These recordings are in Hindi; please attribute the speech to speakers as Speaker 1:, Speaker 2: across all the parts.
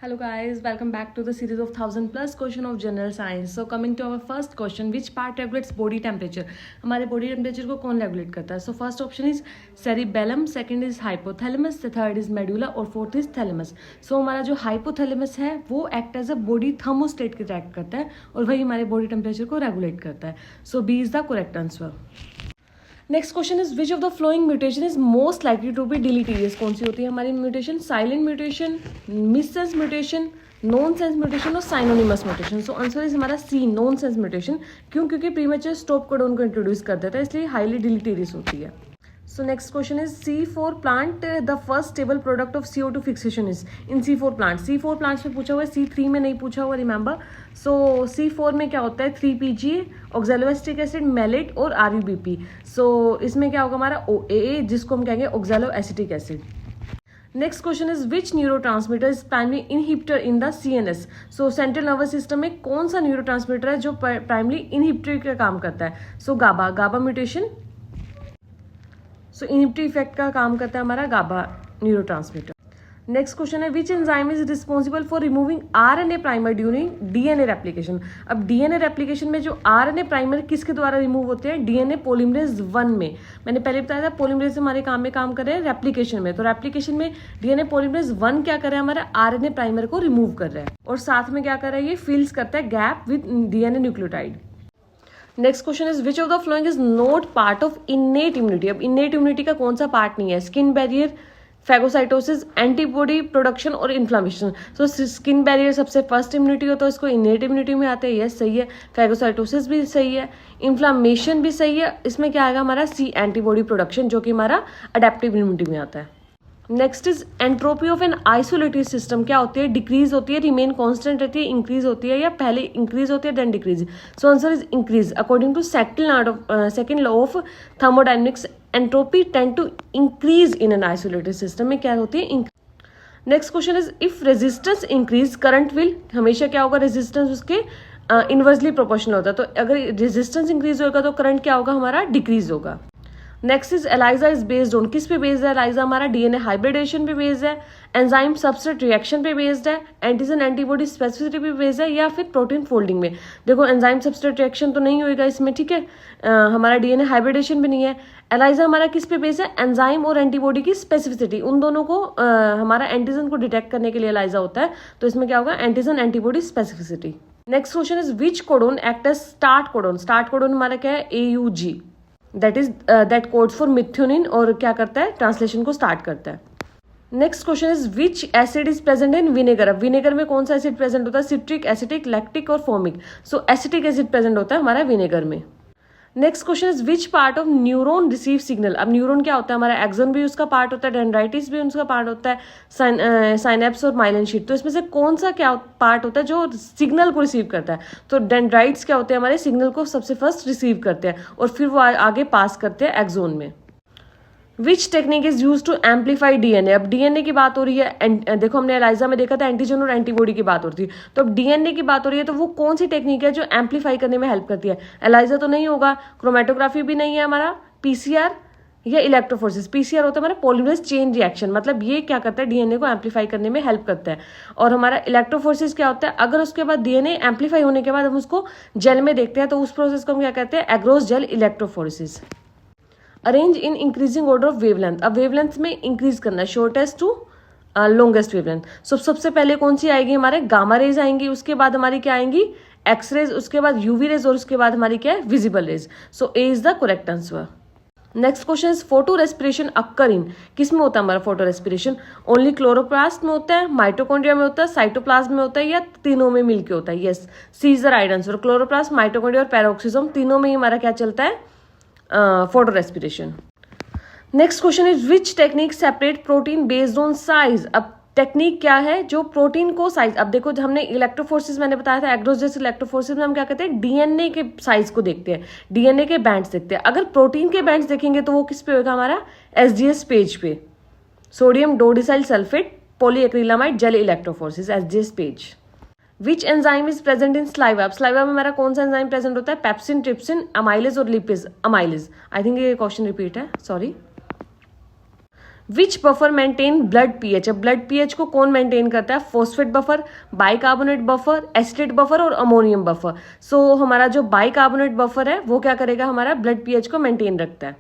Speaker 1: Hello guys, welcome back to the series of 1000+ question of general science. So coming to our first question, which part regulates body temperature? हमारे body temperature को कौन regulate करता है? So first option is cerebellum, second is hypothalamus, the third is medulla और fourth is thalamus. So हमारा जो hypothalamus है वो act as a body thermostat की act करता है और वही हमारे body temperature को regulate करता है. So B is the correct answer. Next question is which of the following mutation is most likely to be deleterious. कौन सी होती है हमारी mutation? Silent mutation, missense mutation, nonsense mutation और synonymous mutation. So answer is हमारा सी, नॉन सेंस म्यूटेशन. क्यों? क्योंकि प्रीमेचर स्टॉप कोडोन को इंट्रोड्यूस कर देता है, इसलिए हाईली डिलीटेरियस होती है. So next question is C4 plant the first stable product of CO2 fixation is in C4 plant. C4 plants में पूछा हुआ है, C3 में नहीं पूछा हुआ, रिमेंबर. So C4 में क्या होता है? 3PGA, ऑक्सैलोएसिटिक एसिड, मेलेट और RUBP. So इसमें क्या होगा हमारा? OAA, जिसको हम कहेंगे oxaloacetic acid. Next question is which neurotransmitter is primary inhibitor in the CNS. So central nervous system में कौन सा न्यूरोट्रांसमीटर है जो प्राइमरी इनहिबिटर का काम करता है? सो गाबा म्यूटेशन. सो इनहिबिटरी इफेक्ट का काम करता है हमारा गाबा न्यूरोट्रांसमीटर. नेक्स्ट क्वेश्चन है विच enzyme is responsible for removing RNA primer during DNA replication. अब DNA रेप्लिकेशन में जो RNA प्राइमर किसके द्वारा रिमूव होते हैं? DNA पॉलीमरेज 1 में. मैंने पहले बताया था पॉलीमरेज हमारे काम कर रहे हैं रेप्लिकेशन में. तो रेप्लिकेशन में DNA पॉलीमरेज 1 क्या कर रहा है? हमारा RNA प्राइमर को रिमूव कर रहा है और साथ में क्या कर रहा है? ये फिल्स करता है gap with DNA nucleotide. Next question is which of the following is not part of innate immunity. अब इनेट इम्यूनिटी का कौन सा पार्ट नहीं है? Skin barrier, phagocytosis, antibody production और इन्फ्लामेशन. सो स्किन बैरियर सबसे फर्स्ट इम्यूनिटी हो तो इसको इनेट इम्यूनिटी में आते हैं. यस सही है. फैगोसाइटोसिस भी सही है, इन्फ्लामेशन भी सही है. इसमें क्या आएगा हमारा? सी, एंटीबॉडी प्रोडक्शन, जो कि हमारा अडेप्टिव इम्यूनिटी में आता है. Next is entropy of N isolated system. क्या होती है? डिक्रीज होती है, रिमेन कांस्टेंट रहती है, इंक्रीज होती है, या पहले इंक्रीज होती है then decrease. So answer is increase. According to second law of thermodynamics, entropy tend to increase in an isolated system में क्या होती है? Next question is if resistance increase current will. हमेशा क्या होगा? रेजिस्टेंस उसके इनवर्सली प्रोपोर्शनल होता है. तो अगर रेजिस्टेंस इंक्रीज होगा तो करंट क्या होगा हमारा? डिक्रीज होगा. Next is ELISA is based on. किस पे बेस्ड है एलाइजा? हमारा DNA हाइब्रिडेशन पे बेस्ड है, एंजाइम सबस्ट्रेट रिएक्शन पे बेस्ड है, एंटीजन एंटीबॉडी स्पेसिफिसिटी पे बेस्ड है, या फिर प्रोटीन फोल्डिंग में. देखो एंजाइम सबस्ट्रेट रिएक्शन तो नहीं होएगा इसमें, ठीक है. हमारा DNA हाइब्रिडेशन भी नहीं है. एलाइजा हमारा किस पे बेस्ड है? एंजाइम और एंटीबॉडी की स्पेसिफिसिटी, उन दोनों को हमारा एंटीजन को डिटेक्ट करने के लिए एलाइजा होता है. तो इसमें क्या होगा? Antigen antibody specificity. Next question is which codon act as start codon. Start codon हमारा क्या है? AUG. That codes for methionine और क्या करता है? ट्रांसलेशन को स्टार्ट करता है. Next question is which acid is present in vinegar. अब विनेगर में कौन सा एसिड प्रेजेंट होता है? सिट्रिक, एसिटिक, लैक्टिक और formic. So acetic acid present होता है हमारा विनेगर में. Next question is which part of neuron receive signal. अब न्यूरॉन क्या होता है हमारा? एक्सॉन भी उसका पार्ट होता है, डेंड्राइटिस भी उसका पार्ट होता है, साइनेप्स और माइलिन शीट. तो इसमें से कौन सा क्या पार्ट होता है जो सिग्नल को रिसीव करता है? तो डेंड्राइट्स क्या होते हैं हमारे? सिग्नल को सबसे फर्स्ट रिसीव करते हैं और फिर वो आगे पास करते हैं एक्सॉन में. Which technique is use to amplify DNA. अब DNA की बात हो रही है, देखो हमने एलाइजा में देखा था एंटीजन और एंटीबॉडी की बात हो रही थी. तो अब DNA की बात हो रही है, तो वो कौन सी टेक्निक है जो एम्पलीफाई करने में हेल्प करती है? एलाइजा तो नहीं होगा, क्रोमेटोग्राफी भी नहीं है हमारा, PCR या इलेक्ट्रोफोरेसिस. PCR होता है हमारा पॉलीमरेज चेन रिएक्शन, मतलब ये क्या करता है? DNA को एम्पलीफाई करने में हेल्प करता है. और हमारा इलेक्ट्रोफोरेसिस क्या होता है? अगर उसके बाद DNA एम्पलीफाई होने के बाद हम उसको जेल में देखते हैं तो उस प्रोसेस को हम क्या कहते हैं? Agarose gel electrophoresis. Arrange in increasing order of wavelength. अब वेवलेंथ में इंक्रीज करना है, शॉर्टेस्ट टू लॉन्गेस्ट वेवलेंथ. सबसे पहले कौन सी आएगी हमारे? गामा रेज आएंगी, उसके बाद हमारी क्या आएंगी? एक्स रेज, उसके बाद UV रेज और उसके बाद हमारी क्या है? Visible raise. So A is the correct answer. Next question is photo respiration occur in. किस में होता है हमारा फोटो रेस्पिरेशन? ओनली क्लोरोप्लास्ट में होता है, माइटोकॉन्ड्रिया में होता है, साइटोप्लाज्म में होता है, या तीनों में मिलकर होता है? Yes, C is the right answer. Chloroplast, mitochondria और पैरोक्सिसोम तीनों में ही हमारा क्या चलता है? Photorespiration. Next question is which technique separate protein based on size. अब टेक्निक क्या है जो प्रोटीन को साइज. अब देखो हमने इलेक्ट्रोफोर्सिस मैंने बताया था, एग्रोस इलेक्ट्रोफोर्सिस में हम क्या कहते हैं? DNA के साइज को देखते हैं, DNA के बैंड्स देखते हैं. अगर प्रोटीन के बैंड्स देखेंगे तो वो किस पे होगा हमारा? SGS पेज पे. Sodium dodecyl sulphate, polyacrylamide, gel electrophoresis, SGS PAGE. Which enzyme is present in saliva. अब स्लाइवा में हमारा कौन सा एंजाइम प्रेजेंट होता है? पेप्सिन, ट्रिप्सिन, अमाइलेज और लिपिज. अमाइलेज. आई थिंक ये क्वेश्चन रिपीट है, sorry. Which buffer maintain blood pH? अब ब्लड पीएच को कौन मेंटेन करता है? Phosphate buffer, bicarbonate buffer, acetate buffer और अमोनियम बफर. सो हमारा जो बाइकार्बोनेट बफर है वो क्या करेगा? हमारा ब्लड पीएच को मेंटेन रखता है.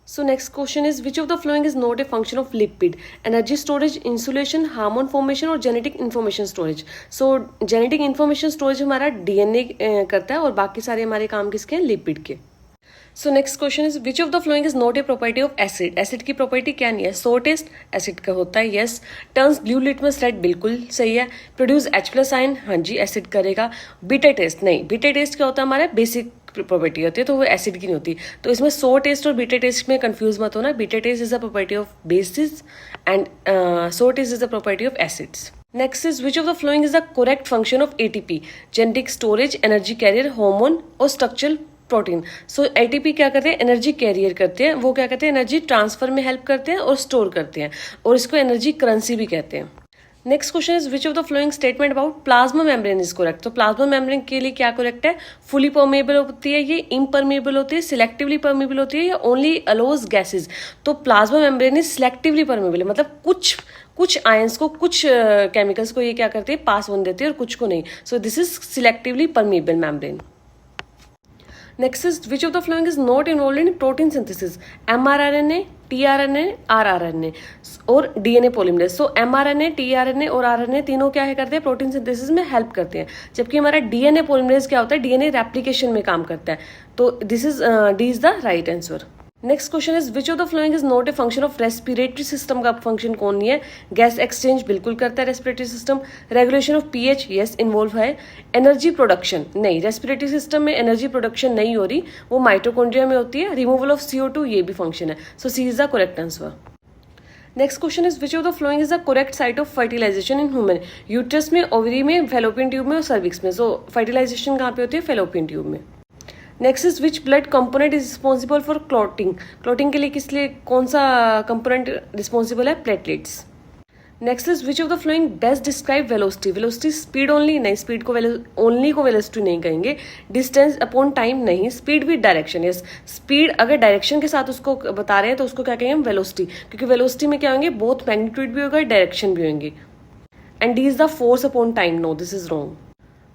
Speaker 1: So next question is, which of the following is not a function of lipid? Energy storage, insulation, hormone formation और genetic information storage. So genetic information storage हमारा DNA करता है और बाकी सारे हमारे काम किसके हैं? लिपिड के. So next question is, which of the following is not a property of acid? Acid की property क्या नहीं है? So taste acid का होता है, yes. Turns blue litmus red, बिल्कुल सही है. Produce H+ ion, हाँ जी acid करेगा. Bitter taste नहीं, bitter taste क्या होता है? हमारा basic प्रॉपर्टी होती है, तो वो एसिड की नहीं होती. तो इसमें सो टेस्ट और बीटा टेस्ट में कंफ्यूज मत होना. Bitter taste is a property of bases and sour taste is a property of acids. Next is, which of the following is the correct function of ATP? Genetic storage, energy carrier, hormone और स्ट्रक्चरल प्रोटीन. सो एटीपी क्या करते हैं? एनर्जी कैरियर करते हैं. वो क्या करते हैं? एनर्जी ट्रांसफर में हेल्प करते हैं और स्टोर करते हैं, और इसको एनर्जी करेंसी भी कहते हैं. Next question is, which of the following statement about plasma membrane is correct? तो प्लाज्मा मेम्ब्रेन के लिए क्या करेक्ट है? फुली परमेबल होती है, ये इम्परमेबल होती है, सिलेक्टिवली परमेबल होती है, या ओनली अलोज गैसेज? तो plasma membrane is selectively permeable है, मतलब कुछ आयंस को, कुछ केमिकल्स को ये क्या करते हैं? पास होने देते हैं और कुछ को नहीं. सो this is selectively permeable membrane. Next is, which of the following is not involved in protein synthesis? mRNA, tRNA, rRNA और DNA polymerase. So mRNA, tRNA और RNA तीनों क्या है करते हैं? प्रोटीन सिंथेसिस में हेल्प करते हैं. जबकि हमारा DNA polymerase क्या होता है? DNA रेप्लिकेशन में काम करता है. तो this is D is the right answer. Next question is, which of the following is not a function of respiratory system? का फंक्शन कौन नहीं है? गैस एक्सचेंज बिल्कुल करता है respiratory system. Regulation of pH, yes involve है. एनर्जी प्रोडक्शन नहीं, रेस्पिरेटरी सिस्टम में एनर्जी प्रोडक्शन नहीं हो रही, वो माइटोकॉन्ड्रिया में होती है. रिमूवल ऑफ CO2 ये भी फंक्शन है. So C is the correct answer. Next question is, which of the following is the correct site of fertilisation in human? Uterus में, ओवरी में, फेलोपियन ट्यूब में और सर्विक्स में. सो फर्टिलाइजेशन कहाँ पे होती है? फेलोपियन ट्यूब में. Next is, which blood component is responsible for clotting? Clotting के लिए किस लिए कौन सा कंपोनेंट रिस्पॉन्सिबल है? Platelets. Next is, which of the following best describe velocity? Velocity speed only नहीं, स्पीड को ओनली को वेलोसिटी नहीं कहेंगे. डिस्टेंस अपॉन टाइम नहीं, speed with direction. Yes, speed अगर डायरेक्शन के साथ उसको बता रहे हैं तो उसको क्या कहेंगे? हम वेलोसिटी, क्योंकि वेलोसिटी में क्या होंगे? बोथ मैग्नीट्यूड भी होगा, डायरेक्शन भी होंगे. And D is the force upon time. No, this is wrong.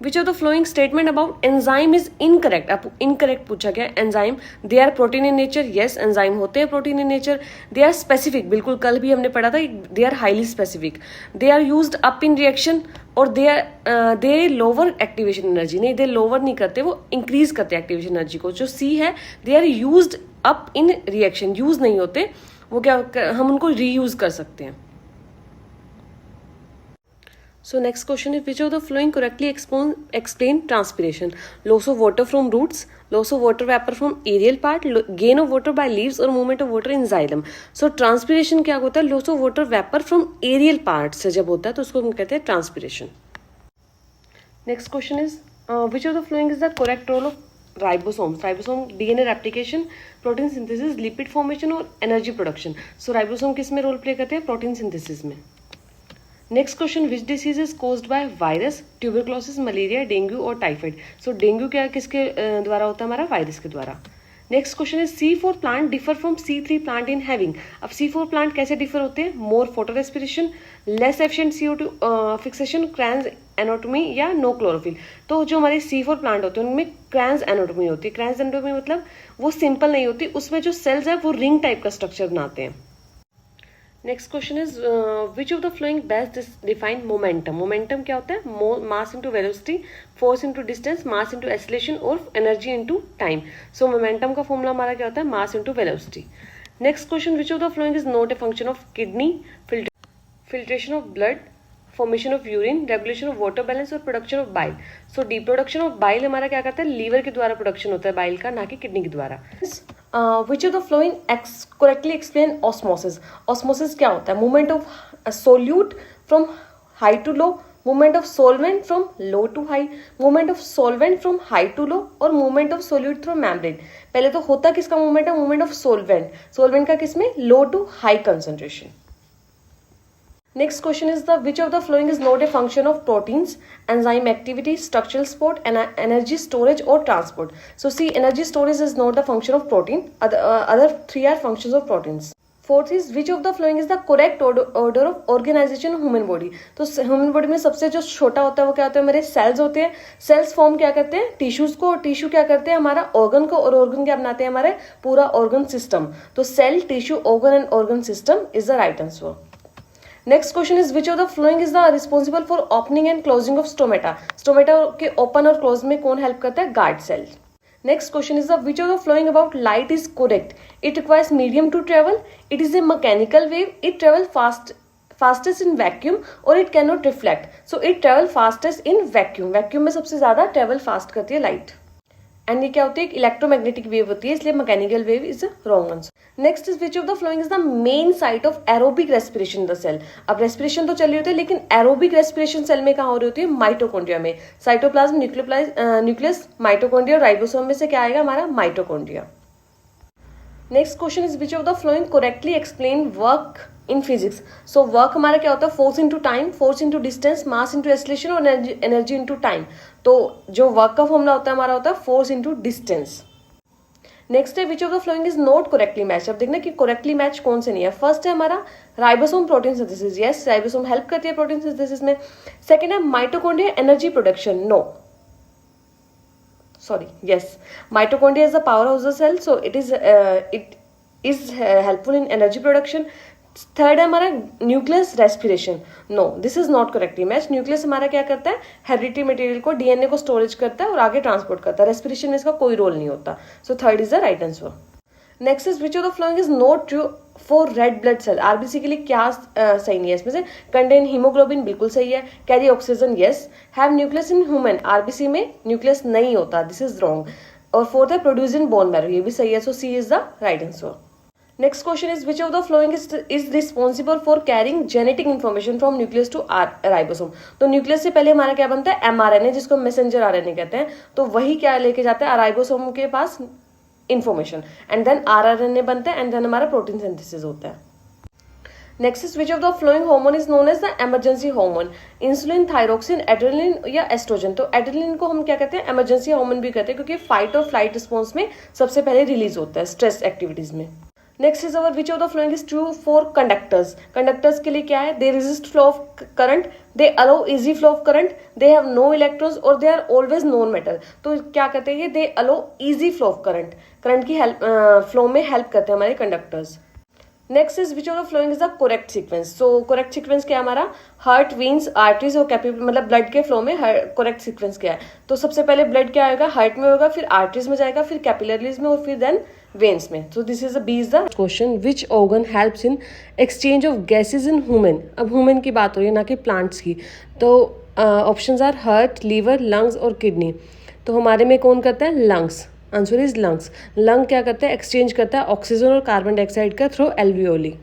Speaker 1: Which of the following statement about enzyme is incorrect? अब incorrect पूछा गया. enzyme, they are protein in nature. yes, enzyme होते हैं protein in nature. they are specific, बिल्कुल कल भी हमने पढ़ा था. they are highly specific. they are used up in reaction और they lower activation energy. नहीं, they lower नहीं करते, वो increase करते हैं activation energy को. जो C है, they are used up in reaction. use नहीं होते, वो क्या हम उनको reuse कर सकते हैं. So next question is, which of the following correctly explain transpiration? Loss of water from roots, loss of water vapor from aerial part, gain of water by leaves और movement of water in xylem. So transpiration क्या होता है? loss of water vapor from aerial part से जब होता है तो उसको हम कहते हैं transpiration. Next question is, which of the following is the correct role of ribosomes? Ribosome DNA replication, protein synthesis, lipid formation और energy production. So ribosome किस में रोल प्ले करते हैं? प्रोटीन सिंथेसिस में. Next question, which disease is caused by virus? Tuberculosis, malaria, dengue और टाइफाइड. सो डेंगू क्या किसके द्वारा होता है? हमारा वायरस के द्वारा. Next question is, C4 plant differ from C3 plant in having? अब C4 प्लांट कैसे डिफर होते हैं? More photorespiration, less efficient CO2 fixation, Kranz anatomy या नो क्लोरोफिल. तो जो हमारे C4 प्लांट होते हैं उनमें क्रैंस एनाटॉमी होती है. क्रैंस एनाटॉमी मतलब वो सिंपल नहीं होती, उसमें जो सेल्स है वो रिंग टाइप का स्ट्रक्चर बनाते हैं. Next question is, which of the following best define momentum? Momentum क्या होता है? Mass into velocity, force into distance, mass into acceleration और energy into time. So momentum का फॉर्मूला हमारा क्या होता है? Mass into velocity. Next question, which of the following is not a function of kidney? Filtration of blood, formation of urine, regulation of water balance और production of bile. So D production of bile हमारा क्या करता है? लीवर के द्वारा प्रोडक्शन होता है बाइल का, ना कि किडनी के द्वारा. Which of the following correctly explain osmosis? Osmosis क्या होता है? Movement of solute from high to low, movement of solvent from low to high, movement of solvent from high to low और movement of solute through membrane. पहले तो होता किसका मूवमेंट है? Movement of solvent. सोलवेंट का किसमें? Low to high concentration. Next question is, which of the following is not a function of proteins? Enzyme activity, structural support, energy storage or transport. So see, energy storage is not the function of protein. Other three are functions of proteins. Fourth is which of the following is the correct order of organisation human body. तो ह्यूमन बॉडी में सबसे जो छोटा होता है वो क्या होता है, मेरे सेल्स होते हैं। सेल्स फॉर्म क्या करते हैं, टिश्यूज को, और टिश्यू क्या करते हैं, हमारा ऑर्गन को, और ऑर्गन क्या बनाते हैं, हमारे पूरा ऑर्गन सिस्टम। तो cell, tissue, organ and organ system is the right answer. Next question is which of the following is the responsible for opening and closing of stomata. Stomata के ओपन और क्लोज में कौन हेल्प करता है, guard cell. Next question is the which of the flowing about light is correct? It requires medium to travel. It is a mechanical wave. It travels fastest in vacuum or it cannot reflect. So it travel fastest in vacuum. Vacuum में सबसे ज्यादा travel fast करती है light. एंड ये क्या होती है, एक इलेक्ट्रोमैग्नेटिक वेव होती है, इसलिए mechanical wave is wrong answer. Next is which of the following is the main site of aerobic respiration in the cell. अब रेस्पिरेशन तो चल रही होती है, लेकिन एरोबिक रेस्पिरेशन सेल में कहाँ हो रही होती है, माइटोकॉन्ड्रिया में। साइटोप्लाज्म, न्यूक्लियस, माइटोकॉन्ड्रिया, राइबोसोम में से क्या आएगा, हमारा mitochondria. Next question is which of the following correctly explain work in physics. So work हमारा क्या होता है, force into time, force into distance, mass into acceleration और एनर्जी इंटू टाइम। तो जो वर्क का फॉर्मूला होता है हमारा होता है फोर्स इंटू डिस्टेंस। नेक्स्ट है विच of the following is not correctly match. अब देखना कि करेक्टली मैच कौन से नहीं है। फर्स्ट है हमारा ribosome protein synthesis, yes ribosome help करती है प्रोटीन सिंथेसिस में। सेकेंड है mitochondria energy production, no sorry, yes, mitochondria is the powerhouse of the cell, so it is helpful in energy production. Third है हमारा nucleus respiration, no this is not correctly match. Nucleus हमारा क्या करता है, हेरिडिटरी मटेरियल को, डीएनए को स्टोरेज करता है और आगे ट्रांसपोर्ट करता है। रेस्पिरेशन में इसका कोई रोल नहीं होता, so third is the right answer. Next is which of the following is not true for red blood cell. RBC के लिए क्या सही नहीं है इसमें से, कंटेन हीमोग्लोबिन बिल्कुल सही है, carry oxygen yes, have nucleus in human, RBC में न्यूक्लियस नहीं होता, दिस इज रॉन्ग। और फोर्थ है प्रोड्यूस इन बोन मैरो, ये भी सही है, so C is the right answer. Next question is which of the following is responsible for carrying genetic information from nucleus to ribosome. तो न्यूक्लियस से पहले हमारा क्या बनता है, एमआरएनए, जिसको मैसेंजर आरएनए कहते हैं। तो वही क्या लेके जाता है राइबोसोम के पास इन्फॉर्मेशन, एंड देन आरआरएनए बनता है, एंड देन हमारा प्रोटीन सिंथेसिस होता है। Next is which of the following hormone is known as the emergency hormone, insulin, thyroxine, adrenaline या एस्ट्रोजन। तो एड्रेनलिन को हम क्या कहते हैं, इमरजेंसी हार्मोन भी कहते हैं, क्योंकि फाइट और फ्लाइट रिस्पॉन्स में सबसे पहले रिलीज होता है स्ट्रेस एक्टिविटीज में। Next is our which of the following is true for conductors. Conductors के लिए क्या है, they resist flow of current, they allow easy flow of current, they have no electrons और they are always non metal. तो क्या कहते हैं, they allow easy flow of current, current की हेल्प फ्लो में हेल्प करते हैं हमारे conductors. Next is which of the following is the correct sequence. So correct sequence क्या है हमारा, हार्ट, वेन्स, आर्टरीज और कैपिलरी, मतलब ब्लड के फ्लो में करेक्ट सीक्वेंस क्या है। तो सबसे पहले ब्लड क्या आएगा, हार्ट में होगा, फिर आर्टरीज में जाएगा, फिर कैपिलरीज में और फिर देन वेन्स में। So this is B is the question, which organ helps in exchange of gases in human. अब ह्यूमन की बात हो रही है, ना कि प्लांट्स की। तो options are heart, liver, lungs और किडनी। तो हमारे में कौन करता है, lungs, answer is lungs. Lung क्या करता है, एक्सचेंज करता है ऑक्सीजन और कार्बन डाइऑक्साइड का through alveoli.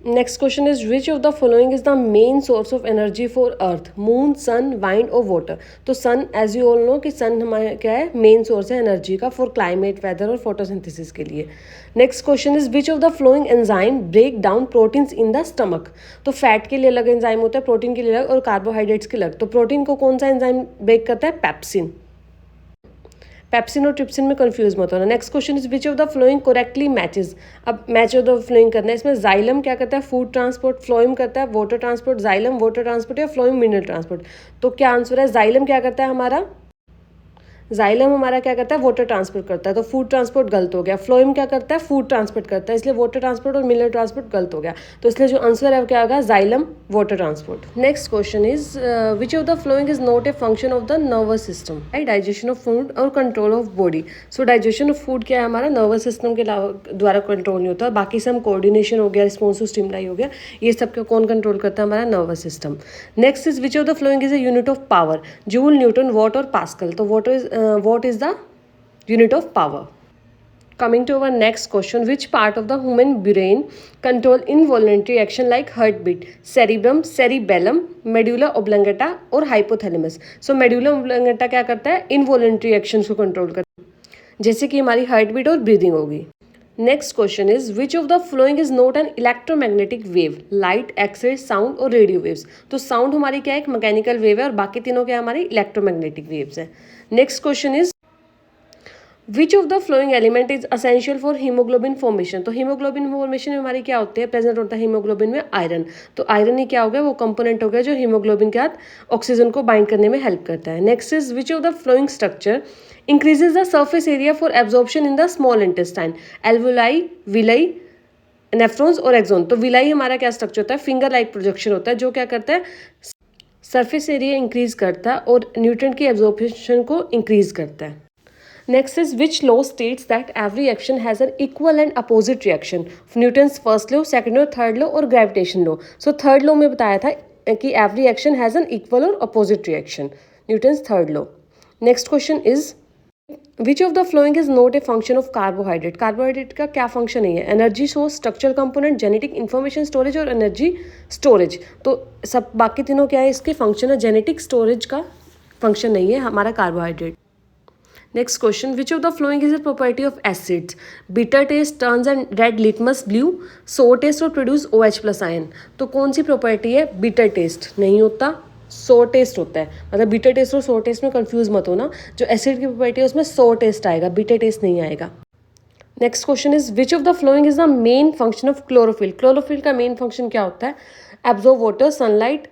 Speaker 1: Next question is which of the following is the main source of energy for earth, moon, sun, wind और वाटर। तो sun, as you all know कि सन हमारा क्या है, मेन सोर्स है एनर्जी का फॉर क्लाइमेट, वेदर और फोटोसिंथेसिस के लिए। Next question is which of the following enzyme break down proteins in the stomach. तो फैट के लिए अलग एंजाइम होता है, प्रोटीन के लिए अलग और कार्बोहाइड्रेट्स के अलग। तो प्रोटीन को कौन सा एंजाइम ब्रेक करता है, पेप्सिन। पेप्सिन और ट्रिप्सिन में कंफ्यूज मत होना। Next question is which of the following correctly matches. अब मैच ऑफ द फ्लोइंग करना है, इसमें जाइलम क्या करता है, फूड ट्रांसपोर्ट, फ्लोइम करता है water transport, xylem water transport या फ्लोइम मिनरल ट्रांसपोर्ट। तो क्या आंसर है, जाइलम क्या करता है हमारा, जाइलम हमारा क्या करता है, वाटर ट्रांसपोर्ट करता है, तो फूड ट्रांसपोर्ट गलत हो गया। फ्लोइम क्या करता है, फूड ट्रांसपोर्ट करता है, इसलिए वाटर ट्रांसपोर्ट और मिनरल ट्रांसपोर्ट गलत हो गया। तो इसलिए जो आंसर है वो क्या होगा, xylem water transport. Next question is which of the following is not a function of the nervous system, right, digestion of food और control of body. So digestion of food क्या है, हमारा नर्वस सिस्टम के द्वारा कंट्रोल नहीं होता, बाकी सब कोऑर्डिनेशन हो गया, रिस्पॉन्सिव स्टिमुलाई हो गया, ये सब का कौन कंट्रोल करता है, हमारा nervous system. Next is which of the following is a unit of power, joule, Newton, what और पास्कल। तो what is the unit of power. Coming to our next question, which part of the human brain control involuntary action like heartbeat, cerebrum, cerebellum, medulla oblongata और hypothalamus. So medulla oblongata क्या करता है, involuntary actions को control करता है, जैसे कि हमारी हार्ट बीट और ब्रीदिंग होगी। Next question is which of the following is not an electromagnetic wave, light, X ray, sound और रेडियो वेव्स। तो साउंड हमारी क्या है, एक मैकेनिकल वेव है और बाकी तीनों क्या हमारी इलेक्ट्रोमैग्नेटिक वेव्स है। Next question is which of the flowing element is essential for haemoglobin formation. तो हीमोग्लोबिन फॉर्मेशन में हमारी क्या होते हैं, प्रेजेंट होता है हीमोग्लोबिन में आयरन। तो आयरन ही क्या हो गया, वो कंपोनेंट हो गया जो हीमोग्लोबिन के साथ ऑक्सीजन को बाइंड करने में हेल्प करता है। Next is which of the flowing structure increases the surface area for absorption in the small intestine, alveoli, villi, nephrons और एक्सोन। तो विलाई हमारा क्या स्ट्रक्चर होता है, फिंगर लाइक प्रोजेक्शन होता है जो क्या करता है, सरफेस एरिया इंक्रीज करता है और न्यूट्रिएंट की एब्जॉर्प्शन को इंक्रीज करता है। Next is which law states that every action has an equal and opposite reaction? Newton's first law, second law, third law और gravitation law. So third law में बताया था कि every action has an equal or opposite reaction. Newton's third law. Next question is which of the following is not a function of carbohydrate? Carbohydrate का क्या function नहीं है? Energy source, structural component, genetic information storage और energy storage. तो सब बाकी तीनों क्या है, इसके function है, genetic storage का function नहीं है हमारा carbohydrate. Next question, which of the following is a property of acids? Bitter taste turns and red litmus blue, sour taste और produce OH plus ion. तो कौन सी property है, bitter taste नहीं होता, sour taste होता है। मतलब bitter taste और sour taste में confuse मत होना, जो acid की property है उसमें sour taste आएगा, bitter taste नहीं आएगा। Next question is which of the following is the main function of chlorophyll? Chlorophyll का main function क्या होता है, absorb water, sunlight,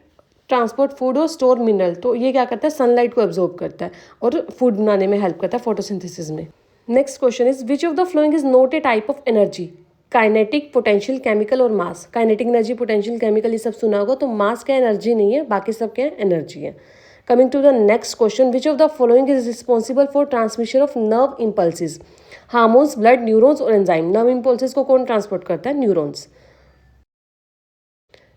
Speaker 1: transport food और स्टोर मिनरल। तो ये क्या करता है, सनलाइट को एब्जॉर्ब करता है और फूड बनाने में हेल्प करता है फोटोसिंथेसिस में। Next question is which of the following is not A type of energy? Kinetic, potential, chemical और मास। काइनेटिक एनर्जी, पोटेंशियल, केमिकल ये सब सुना होगा, तो मास क्या एनर्जी नहीं है, बाकी सब क्या एनर्जी है। Coming to the next question, which of the following is responsible for transmission of nerve impulses? Hormones, blood, neurons और एंजाइम। नर्व इम्पल्सिस को कौन ट्रांसपोर्ट करता है, neurons.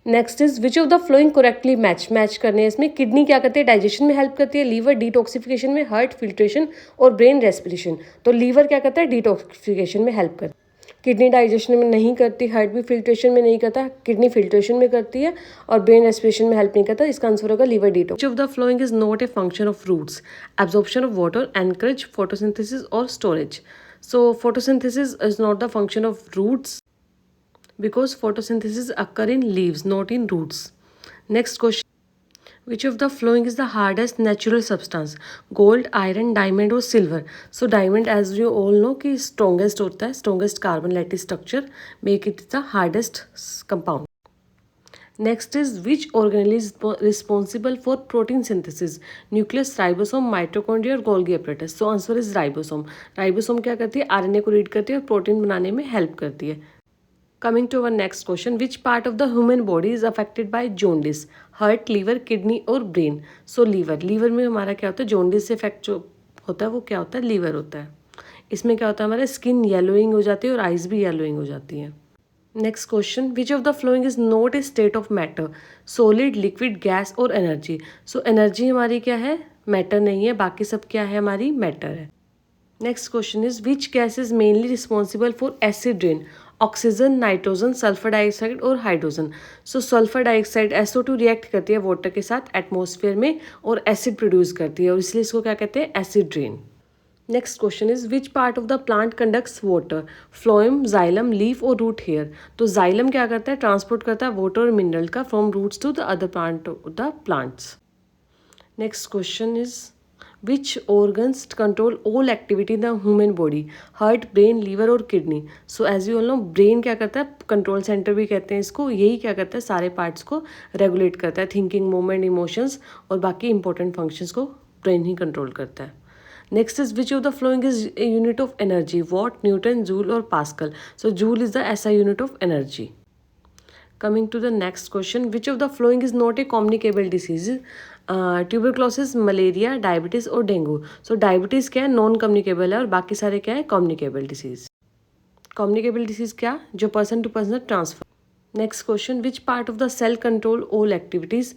Speaker 1: Next is which of the following correctly match करने हैं इसमें, किडनी क्या करती है, डाइजेशन में हेल्प करती है, लीवर डिटॉक्सिफिकेशन में, हार्ट फिल्ट्रेशन और ब्रेन रेस्पिरेशन। तो लीवर क्या करता है, डिटॉक्सिफिकेशन में हेल्प करता है, किडनी डाइजेशन में नहीं करती, हार्ट भी फिल्ट्रेशन में नहीं करता, किडनी फिल्ट्रेशन में करती है और ब्रेन रेस्पिरेशन में हेल्प नहीं करता। इसका आंसर होगा liver detox. Which of the following is not a function of roots? Absorption of water, anchorage, photosynthesis और storage. So photosynthesis is not the function of roots because photosynthesis occur in leaves, not in roots. Next question, which of the following is the hardest natural substance? Gold, iron, diamond or silver? So diamond, as you all know, कि strongest होता है, strongest carbon lattice structure make it the hardest compound. Next is which organelle is responsible for protein synthesis? Nucleus, ribosome, mitochondria और Golgi apparatus. So answer is ribosome. Ribosome क्या करती है, RNA को रीड करती है और प्रोटीन बनाने में हेल्प करती है। Coming to our next question, which part of the human body is affected by jaundice? Heart, liver, kidney और brain. So liver में हमारा क्या होता है, jaundice से इफेक्ट जो होता है वो क्या होता है, liver होता है। इसमें क्या होता है, हमारा स्किन येलोइंग हो जाती है और आइज भी येलोइंग हो जाती है। Next question, which of the following is not A state of matter? Solid, liquid, gas और एनर्जी। सो एनर्जी हमारी क्या है, मैटर नहीं है, बाकी सब क्या है, हमारी मैटर है। Next question is which gas is mainly responsible for acid rain? Oxygen, nitrogen, sulphur dioxide और हाइड्रोजन। सो सल्फर डाइऑक्साइड SO2 रिएक्ट करती है वाटर के साथ एटमॉस्फेयर में और एसिड प्रोड्यूस करती है और इसलिए इसको क्या कहते हैं, acid rain. Next question is which part of the plant conducts water? Phloem, xylem, leaf और रूट हेयर। तो जाइलम क्या करता है, ट्रांसपोर्ट करता है वाटर और मिनरल का from roots to the other plant of the plants. Next question is which organs control all activity in the human body? Heart, brain, liver और kidney. So as you all know, brain क्या करता है, कंट्रोल सेंटर भी कहते हैं इसको, यही क्या करता है, सारे पार्ट्स को रेगुलेट करता है, थिंकिंग, मूवमेंट, इमोशंस और बाकी इंपॉर्टेंट फंक्शंस को ब्रेन ही कंट्रोल करता है। Next is which of the following is a unit of energy? Watt, newton, joule और pascal. So joule is the SI unit of energy. Coming to the next question, which of the following is not a communicable disease? Tuberculosis, malaria, diabetes और डेंगू। सो डायबिटीज क्या है, नॉन कम्युनिकेबल है और बाकी सारे क्या है, कम्युनिकेबल डिसीज। कम्युनिकेबल डिसीज क्या, जो person to person transfer. Next question, which part of the cell control all activities?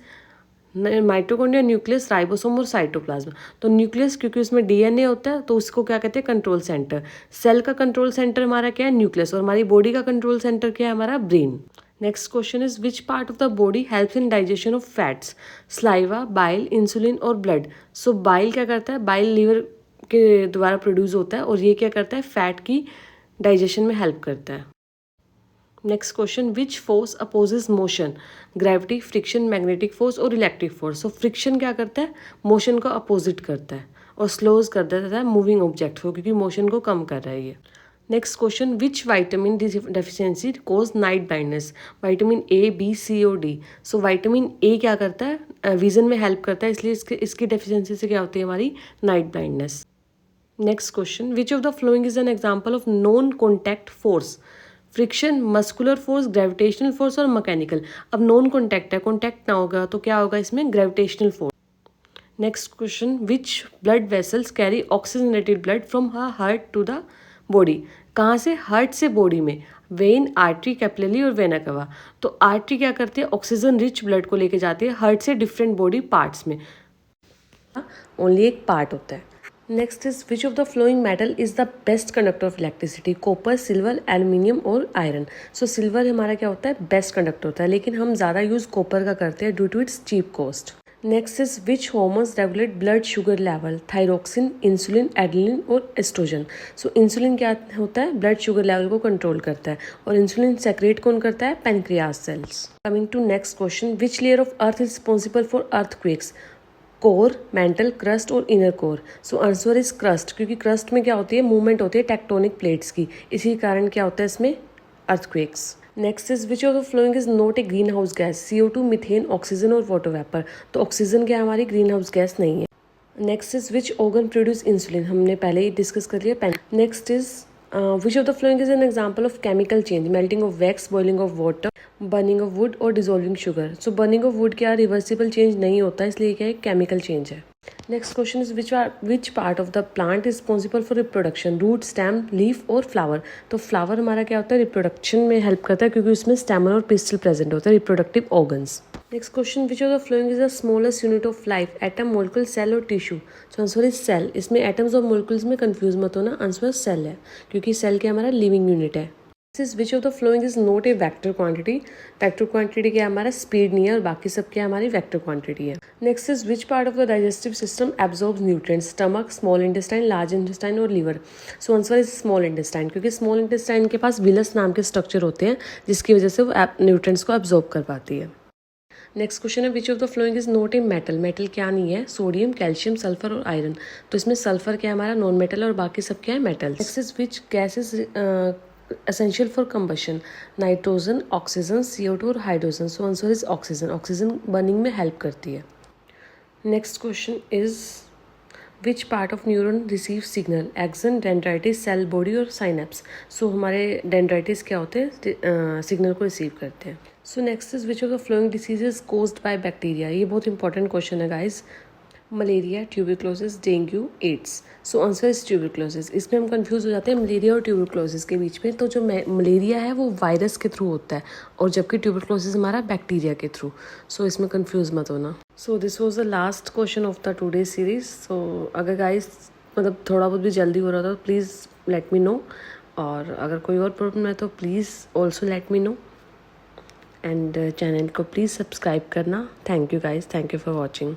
Speaker 1: Mitochondria, nucleus, ribosome और साइटोप्लाज्म। तो न्यूक्लियस क्योंकि उसमें DNA होता है तो उसको क्या कहते हैं, कंट्रोल सेंटर। सेल का कंट्रोल सेंटर हमारा क्या है, न्यूक्लियस, और हमारी बॉडी का कंट्रोल सेंटर क्या है, हमारा brain. Next question is which part of the body helps in digestion of fats? Saliva, bile, insulin और ब्लड। सो बाइल क्या करता है, बाइल लीवर के द्वारा प्रोड्यूस होता है और ये क्या करता है, फैट की डाइजेशन में हेल्प करता है। Next question, which force opposes motion, gravity, friction, magnetic force और इलेक्ट्रिक फोर्स। सो फ्रिक्शन क्या करता है, मोशन को अपोजिट करता है और स्लोज कर देता है मूविंग ऑब्जेक्ट को, क्योंकि मोशन को कम कर रहा है ये। Next question, which vitamin deficiency causes night blindness, vitamin A, B, C और डी। सो वाइटामिन ए क्या करता है, विजन में हेल्प करता है, इसलिए इसकी डेफिशिएंसी से क्या होती है हमारी night blindness. Next question, which of the following is an example of non contact force, friction, muscular force, gravitational force और मैकेनिकल। अब नॉन कॉन्टैक्ट है, कॉन्टैक्ट ना होगा तो क्या होगा इसमें, gravitational force. Next question, which blood vessels carry oxygenated blood from heart to the body. कहाँ से, हार्ट से बॉडी में, वेन, आर्टरी, कैपिलरी और वेना कवा। तो आर्टरी क्या करती है, ऑक्सीजन रिच ब्लड को लेके जाती है हार्ट से डिफरेंट बॉडी पार्ट्स में, ओनली एक पार्ट होता है। Next is, which of the flowing metal is the best conductor of electricity, copper, silver, aluminium और आयरन। सो सिल्वर हमारा क्या होता है, बेस्ट कंडक्टर होता है, लेकिन हम ज़्यादा यूज़ कॉपर का करते हैं due to its cheap cost. Next is, which hormones regulate blood sugar level, thyroxine, insulin, adrenaline और एस्ट्रोजन। सो इंसुलिन क्या होता है, ब्लड शुगर लेवल को कंट्रोल करता है, और इंसुलिन सेक्रेट कौन करता है, pancreas cells. Coming to next question, which layer of earth is responsible for earthquakes, core, mantle, crust और inner core. So answer is crust, क्योंकि क्रस्ट में क्या होती है, मूवमेंट होती है टेक्टोनिक प्लेट्स की, इसी कारण क्या होता है इसमें earthquakes. Next is, which of the following is not A green house gas, CO2, methane, oxygen और वाटर वेपर। तो ऑक्सीजन क्या हमारी ग्रीन हाउस गैस नहीं है। Next is, which organ produce insulin, हमने पहले ही डिस्कस कर लिया। Next is, which of the following is an example of chemical change, melting of wax, boiling of water, burning of would और dissolving sugar. So burning of wood क्या रिवर्सिबल चेंज नहीं होता, इसलिए क्या एक केमिकल चेंज है। Next question is, which part of the plant is responsible for reproduction, root, stem, leaf और फ्लावर। तो फ्लावर हमारा क्या होता है, रिप्रोडक्शन में हेल्प करता है, क्योंकि उसमें स्टेमन और पिस्टल प्रेजेंट होता है, reproductive organs. Next question, which of the following is the smallest unit of life, atom, molecule, cell और tissue. So answer is cell. इसमें एटम्स और मोलिक्यूल्स में कंफ्यूज मत होना, आंसर सेल है, क्योंकि सेल क्या हमारा लिविंग यूनिट है। विच of the following is not A vector quantity, vector quantity क्या हमारा स्पीड नहीं है, और बाकी सब क्या हमारी वेक्टर क्वांटिटी है। Next is, which part of the digestive system absorbs nutrients, stomach, small intestine, large intestine और liver. So answer is small intestine, क्योंकि स्मॉल इंटेस्टाइन के पास विलस नाम के स्ट्रक्चर होते हैं, जिसकी वजह से वो न्यूट्रिएंट्स को एब्जॉर्ब कर पाती है। नेक्स्ट क्वेश्चन है, विच of the following is not a metal, metal क्या नहीं है, सोडियम, कैल्शियम, सल्फर और आयरन। तो इसमें सल्फर क्या है हमारा नॉन मेटल, और बाकी सब क्या है metal. Next is, which gas is essential for combustion, nitrogen, oxygen, CO2 और hydrogen. So answer is oxygen, oxygen burning में हेल्प करती है। Next question is, which part of neuron receive signal, axon, dendrites, cell body और साइनेप्स। सो हमारे डेंड्राइटिस क्या होते हैं, सिग्नल को रिसीव करते हैं। So next is, which of the following diseases caused by bacteria. ये बहुत इंपॉर्टेंट क्वेश्चन है guys, malaria, tuberculosis, dengue, AIDS. So answer is tuberculosis. इसमें हम कंफ्यूज हो जाते हैं मलेरिया और ट्यूबरक्लोसिस के बीच में। तो जो मलेरिया है वो वायरस के थ्रू होता है, और जबकि ट्यूबरक्लोसिस हमारा बैक्टीरिया के थ्रू। सो इसमें कंफ्यूज मत होना। So this was the last question of the today series. So अगर गाइस मतलब थोड़ा बहुत भी जल्दी हो रहा था तो प्लीज़ लेट मी नो, और अगर कोई और प्रॉब्लम है तो please also let me know, and channel को प्लीज़ सब्सक्राइब करना। Thank you guys, thank you for watching.